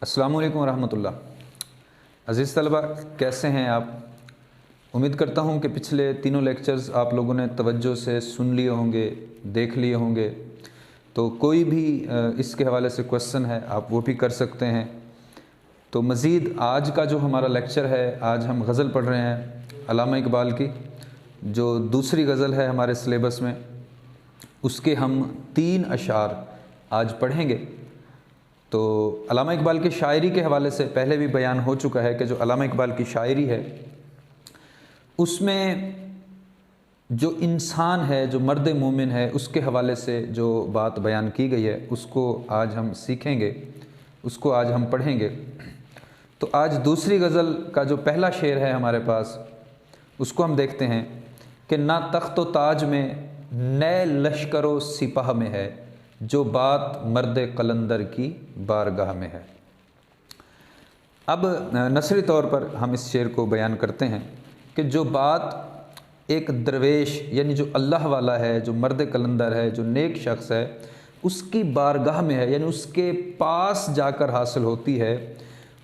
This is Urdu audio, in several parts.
السلام علیکم ورحمۃ اللہ۔ عزیز طلبہ، کیسے ہیں آپ؟ امید کرتا ہوں کہ پچھلے تینوں لیکچرز آپ لوگوں نے توجہ سے سن لیے ہوں گے، دیکھ لیے ہوں گے۔ تو کوئی بھی اس کے حوالے سے کویسچن ہے آپ وہ بھی کر سکتے ہیں۔ تو مزید آج کا جو ہمارا لیکچر ہے، آج ہم غزل پڑھ رہے ہیں علامہ اقبال کی، جو دوسری غزل ہے ہمارے سلیبس میں، اس کے ہم 3 اشعار آج پڑھیں گے۔ تو علامہ اقبال کی شاعری کے حوالے سے پہلے بھی بیان ہو چکا ہے کہ جو علامہ اقبال کی شاعری ہے اس میں جو انسان ہے، جو مرد مومن ہے، اس کے حوالے سے جو بات بیان کی گئی ہے اس کو آج ہم سیکھیں گے، اس کو آج ہم پڑھیں گے۔ تو آج دوسری غزل کا جو پہلا شعر ہے ہمارے پاس، اس کو ہم دیکھتے ہیں کہ نہ تخت و تاج میں نئے لشکر و سپاہ میں ہے، جو بات مرد قلندر کی بارگاہ میں ہے۔ اب نثری طور پر ہم اس شعر کو بیان کرتے ہیں کہ جو بات ایک درویش یعنی جو اللہ والا ہے، جو مرد قلندر ہے، جو نیک شخص ہے، اس کی بارگاہ میں ہے، یعنی اس کے پاس جا کر حاصل ہوتی ہے،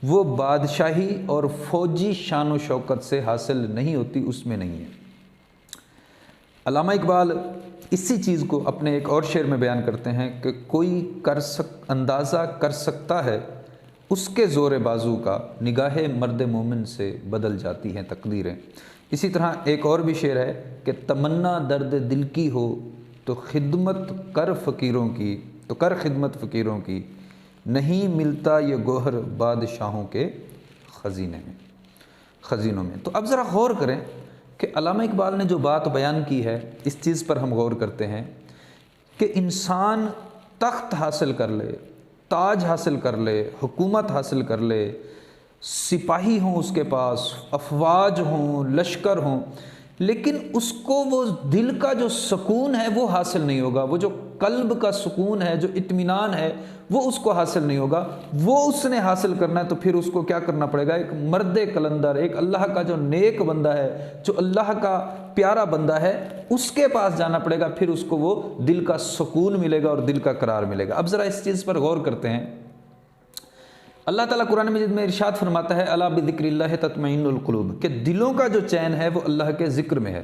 وہ بادشاہی اور فوجی شان و شوکت سے حاصل نہیں ہوتی، اس میں نہیں ہے۔ علامہ اقبال اسی چیز کو اپنے ایک اور شعر میں بیان کرتے ہیں کہ کوئی اندازہ کر سکتا ہے اس کے زور بازو کا، نگاہ مرد مومن سے بدل جاتی ہیں تقدیریں۔ اسی طرح ایک اور بھی شعر ہے کہ تمنا درد دل کی ہو تو خدمت کر فقیروں کی، تو کر خدمت فقیروں کی، نہیں ملتا یہ گوہر بادشاہوں کے خزینوں میں۔ تو اب ذرا غور کریں کہ علامہ اقبال نے جو بات بیان کی ہے، اس چیز پر ہم غور کرتے ہیں کہ انسان تخت حاصل کر لے، تاج حاصل کر لے، حکومت حاصل کر لے، سپاہی ہوں اس کے پاس، افواج ہوں، لشکر ہوں، لیکن اس کو وہ دل کا جو سکون ہے وہ حاصل نہیں ہوگا، وہ جو قلب کا سکون ہے، جو اطمینان ہے، وہ اس کو حاصل نہیں ہوگا۔ وہ اس نے حاصل کرنا ہے تو پھر اس کو کیا کرنا پڑے گا؟ ایک مرد قلندر، ایک اللہ کا جو نیک بندہ ہے، جو اللہ کا پیارا بندہ ہے، اس کے پاس جانا پڑے گا، پھر اس کو وہ دل کا سکون ملے گا اور دل کا قرار ملے گا۔ اب ذرا اس چیز پر غور کرتے ہیں۔ اللہ تعالیٰ قرآن مجید میں ارشاد فرماتا ہے الا بذکر اللہ تطمئن القلوب، کہ دلوں کا جو چین ہے وہ اللہ کے ذکر میں ہے۔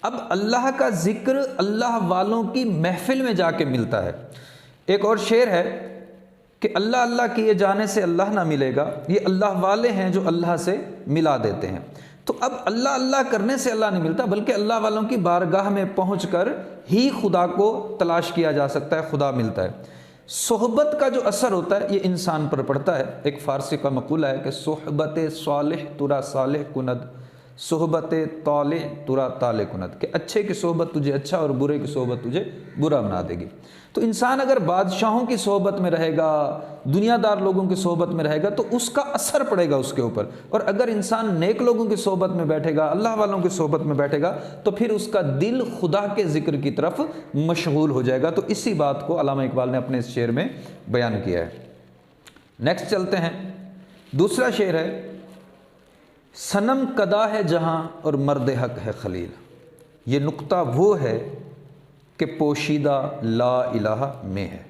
اب اللہ کا ذکر اللہ والوں کی محفل میں جا کے ملتا ہے۔ ایک اور شعر ہے کہ اللہ اللہ کیے جانے سے اللہ نہ ملے گا، یہ اللہ والے ہیں جو اللہ سے ملا دیتے ہیں۔ تو اب اللہ اللہ کرنے سے اللہ نہیں ملتا، بلکہ اللہ والوں کی بارگاہ میں پہنچ کر ہی خدا کو تلاش کیا جا سکتا ہے، خدا ملتا ہے۔ صحبت کا جو اثر ہوتا ہے یہ انسان پر پڑتا ہے۔ ایک فارسی کا مقولہ ہے کہ صحبت صالح ترا صالح کند، صحبت طالح ترا طالح کند، کہ اچھے کی صحبت تجھے اچھا اور برے کی صحبت تجھے برا بنا دے گی۔ تو انسان اگر بادشاہوں کی صحبت میں رہے گا، دنیا دار لوگوں کی صحبت میں رہے گا تو اس کا اثر پڑے گا اس کے اوپر، اور اگر انسان نیک لوگوں کی صحبت میں بیٹھے گا، اللہ والوں کی صحبت میں بیٹھے گا، تو پھر اس کا دل خدا کے ذکر کی طرف مشغول ہو جائے گا۔ تو اسی بات کو علامہ اقبال نے اپنے اس شعر میں بیان کیا ہے۔ نیکسٹ چلتے ہیں، دوسرا شعر ہے صنم کدا ہے جہاں اور مرد حق ہے خلیل، یہ نقطہ وہ ہے کہ پوشیدہ لا الہ میں ہے۔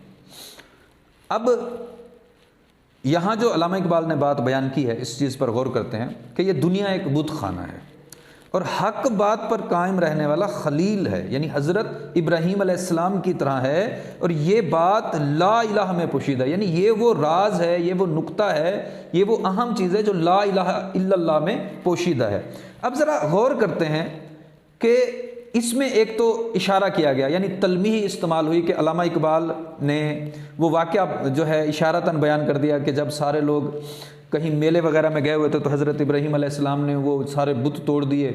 اب یہاں جو علامہ اقبال نے بات بیان کی ہے، اس چیز پر غور کرتے ہیں کہ یہ دنیا ایک بت خانہ ہے اور حق بات پر قائم رہنے والا خلیل ہے، یعنی حضرت ابراہیم علیہ السلام کی طرح ہے، اور یہ بات لا الہ میں پوشیدہ ہے، یعنی یہ وہ راز ہے، یہ وہ نقطہ ہے، یہ وہ اہم چیز ہے جو لا الہ الا اللہ میں پوشیدہ ہے۔ اب ذرا غور کرتے ہیں کہ اس میں ایک تو اشارہ کیا گیا، یعنی تلمیح استعمال ہوئی کہ علامہ اقبال نے وہ واقعہ جو ہے اشارتاً بیان کر دیا کہ جب سارے لوگ کہیں میلے وغیرہ میں گئے ہوئے تھے تو حضرت ابراہیم علیہ السلام نے وہ سارے بت توڑ دیے۔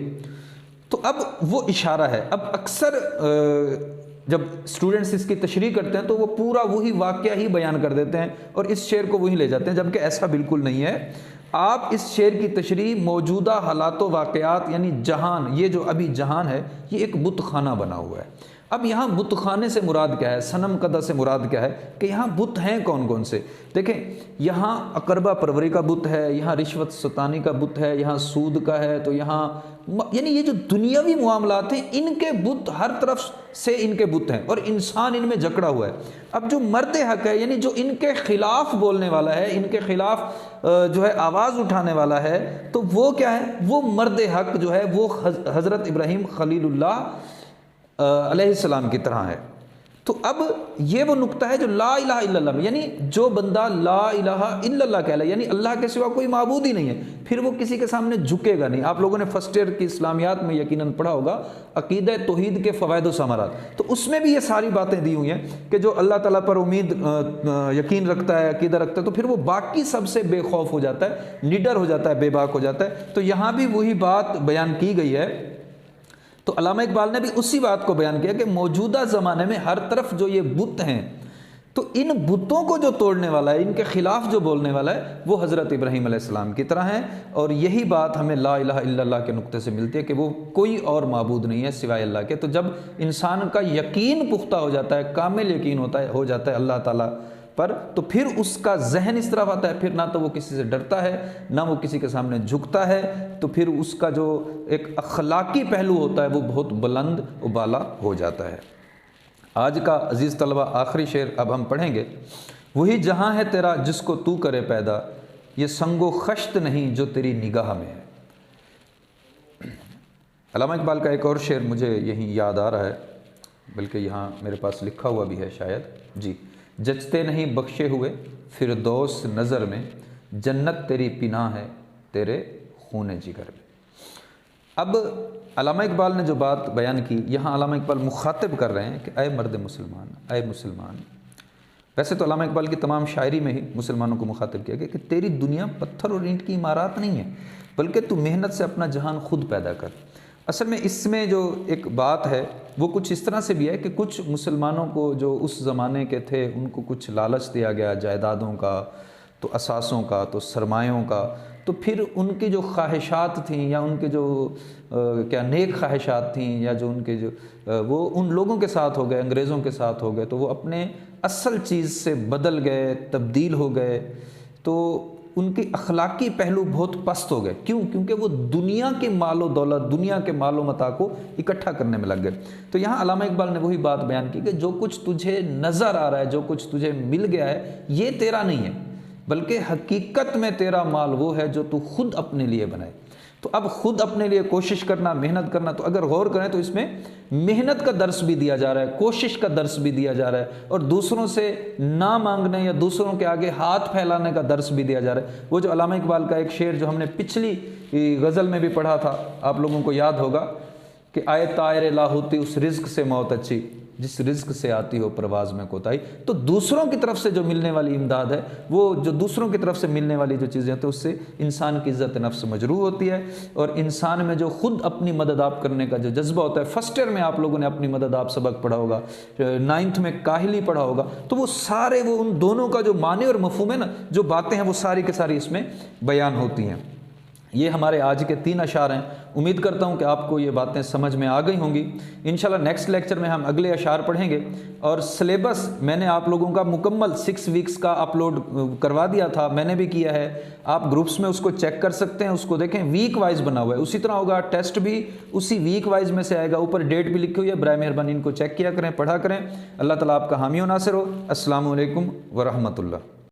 تو اب وہ اشارہ ہے۔ اب اکثر جب اسٹوڈنٹس اس کی تشریح کرتے ہیں تو وہ پورا وہی واقعہ ہی بیان کر دیتے ہیں اور اس شعر کو وہی لے جاتے ہیں، جبکہ ایسا بالکل نہیں ہے۔ آپ اس شعر کی تشریح موجودہ حالات و واقعات، یعنی جہان، یہ جو ابھی جہان ہے یہ ایک بت خانہ بنا ہوا ہے، اب یہاں بت خانے سے مراد کیا ہے، صنم قدہ سے مراد کیا ہے، کہ یہاں بت ہیں کون کون سے؟ دیکھیں یہاں اقربہ پروری کا بت ہے، یہاں رشوت ستانی کا بت ہے، یہاں سود کا ہے، تو یہاں یعنی یہ جو دنیاوی معاملات ہیں ان کے بت ہر طرف سے ان کے بت ہیں، اور انسان ان میں جکڑا ہوا ہے۔ اب جو مرد حق ہے، یعنی جو ان کے خلاف بولنے والا ہے، ان کے خلاف جو ہے آواز اٹھانے والا ہے، تو وہ کیا ہے؟ وہ مرد حق جو ہے وہ حضرت ابراہیم خلیل اللہ علیہ السلام کی طرح ہے۔ تو اب یہ وہ نقطہ ہے جو لا الہ الا اللہ میں، یعنی جو بندہ لا الہ الا اللہ کہہ لے، یعنی اللہ کے سوا کوئی معبود ہی نہیں ہے، پھر وہ کسی کے سامنے جھکے گا نہیں۔ آپ لوگوں نے فرسٹ ایئر کی اسلامیات میں یقیناً پڑھا ہوگا عقیدہ توحید کے فوائد و ثمرات، تو اس میں بھی یہ ساری باتیں دی ہوئی ہیں کہ جو اللہ تعالیٰ پر امید یقین رکھتا ہے، عقیدہ رکھتا ہے، تو پھر وہ باقی سب سے بے خوف ہو جاتا ہے، نڈر ہو جاتا ہے، بے باک ہو جاتا ہے۔ تو یہاں بھی وہی بات بیان کی گئی ہے۔ تو علامہ اقبال نے بھی اسی بات کو بیان کیا کہ موجودہ زمانے میں ہر طرف جو یہ بت ہیں، تو ان بتوں کو جو توڑنے والا ہے، ان کے خلاف جو بولنے والا ہے، وہ حضرت ابراہیم علیہ السلام کی طرح ہیں۔ اور یہی بات ہمیں لا الہ الا اللہ کے نقطے سے ملتی ہے کہ وہ کوئی اور معبود نہیں ہے سوائے اللہ کے۔ تو جب انسان کا یقین پختہ ہو جاتا ہے، کامل یقین ہو جاتا ہے اللہ تعالیٰ پر، تو پھر اس کا ذہن اس طرف آتا ہے، پھر نہ تو وہ کسی سے ڈرتا ہے، نہ وہ کسی کے سامنے جھکتا ہے، تو پھر اس کا جو ایک اخلاقی پہلو ہوتا ہے وہ بہت بلند و بالا ہو جاتا ہے۔ آج کا عزیز طلبہ آخری شعر اب ہم پڑھیں گے۔ وہی جہاں ہے تیرا جس کو تو کرے پیدا، یہ سنگ و خشت نہیں جو تیری نگاہ میں ہے۔ علامہ اقبال کا ایک اور شعر مجھے یہیں یاد آ رہا ہے، بلکہ یہاں میرے پاس لکھا ہوا بھی ہے شاید، جی، جچتے نہیں بخشے ہوئے فردوس نظر میں، جنت تیری پناہ ہے تیرے خون جگر میں۔ اب علامہ اقبال نے جو بات بیان کی، یہاں علامہ اقبال مخاطب کر رہے ہیں کہ اے مرد مسلمان، اے مسلمان۔ ویسے تو علامہ اقبال کی تمام شاعری میں ہی مسلمانوں کو مخاطب کیا گیا کہ تیری دنیا پتھر اور اینٹ کی عمارات نہیں ہے، بلکہ تو محنت سے اپنا جہان خود پیدا کر۔ اصل میں اس میں جو ایک بات ہے وہ کچھ اس طرح سے بھی ہے کہ کچھ مسلمانوں کو جو اس زمانے کے تھے ان کو کچھ لالچ دیا گیا جائیدادوں کا، تو اثاثوں کا، تو سرمایوں کا، تو پھر ان کی جو خواہشات تھیں یا ان کے جو کیا نیک خواہشات تھیں، یا جو ان کے جو وہ ان لوگوں کے ساتھ ہو گئے، انگریزوں کے ساتھ ہو گئے، تو وہ اپنے اصل چیز سے بدل گئے، تبدیل ہو گئے، تو ان کی اخلاقی پہلو بہت پست ہو گئے۔ کیوں؟ کیونکہ وہ دنیا کے مال و دولت، دنیا کے مال و متاع کو اکٹھا کرنے میں لگ گئے۔ تو یہاں علامہ اقبال نے وہی بات بیان کی کہ جو کچھ تجھے نظر آ رہا ہے، جو کچھ تجھے مل گیا ہے، یہ تیرا نہیں ہے، بلکہ حقیقت میں تیرا مال وہ ہے جو تو خود اپنے لیے بنائے۔ تو اب خود اپنے لیے کوشش کرنا، محنت کرنا، تو اگر غور کریں تو اس میں محنت کا درس بھی دیا جا رہا ہے، کوشش کا درس بھی دیا جا رہا ہے، اور دوسروں سے نہ مانگنے یا دوسروں کے آگے ہاتھ پھیلانے کا درس بھی دیا جا رہا ہے۔ وہ جو علامہ اقبال کا ایک شعر جو ہم نے پچھلی غزل میں بھی پڑھا تھا، آپ لوگوں کو یاد ہوگا کہ آئے طائر لاہوتی اس رزق سے موت اچھی، جس رزق سے آتی ہو پرواز میں کوتاہی۔ تو دوسروں کی طرف سے جو ملنے والی امداد ہے، وہ جو دوسروں کی طرف سے ملنے والی جو چیزیں ہوتی ہیں، اس سے انسان کی عزت نفس مجروح ہوتی ہے، اور انسان میں جو خود اپنی مدد آپ کرنے کا جو جذبہ ہوتا ہے، فرسٹ ایئر میں آپ لوگوں نے اپنی مدد آپ سبق پڑھا ہوگا، 9th میں کاہلی پڑھا ہوگا، تو وہ سارے وہ ان دونوں کا جو معنی اور مفہوم ہے نا، جو باتیں ہیں وہ ساری کے ساری اس میں بیان ہوتی ہیں۔ یہ ہمارے آج کے 3 اشعار ہیں۔ امید کرتا ہوں کہ آپ کو یہ باتیں سمجھ میں آ گئی ہوں گی۔ انشاءاللہ نیکسٹ لیکچر میں ہم اگلے اشعار پڑھیں گے، اور سلیبس میں نے آپ لوگوں کا مکمل 6 ویکس کا اپلوڈ کروا دیا تھا، میں نے بھی کیا ہے، آپ گروپس میں اس کو چیک کر سکتے ہیں، اس کو دیکھیں، ویک وائز بنا ہوا ہے، اسی طرح ہوگا، ٹیسٹ بھی اسی ویک وائز میں سے آئے گا، اوپر ڈیٹ بھی لکھی ہوئی ہے، برائے مہربانی ان کو چیک کیا کریں، پڑھا کریں۔ اللہ تعالیٰ آپ کا حامی و ناصر ہو۔ السلام علیکم ورحمۃ اللہ۔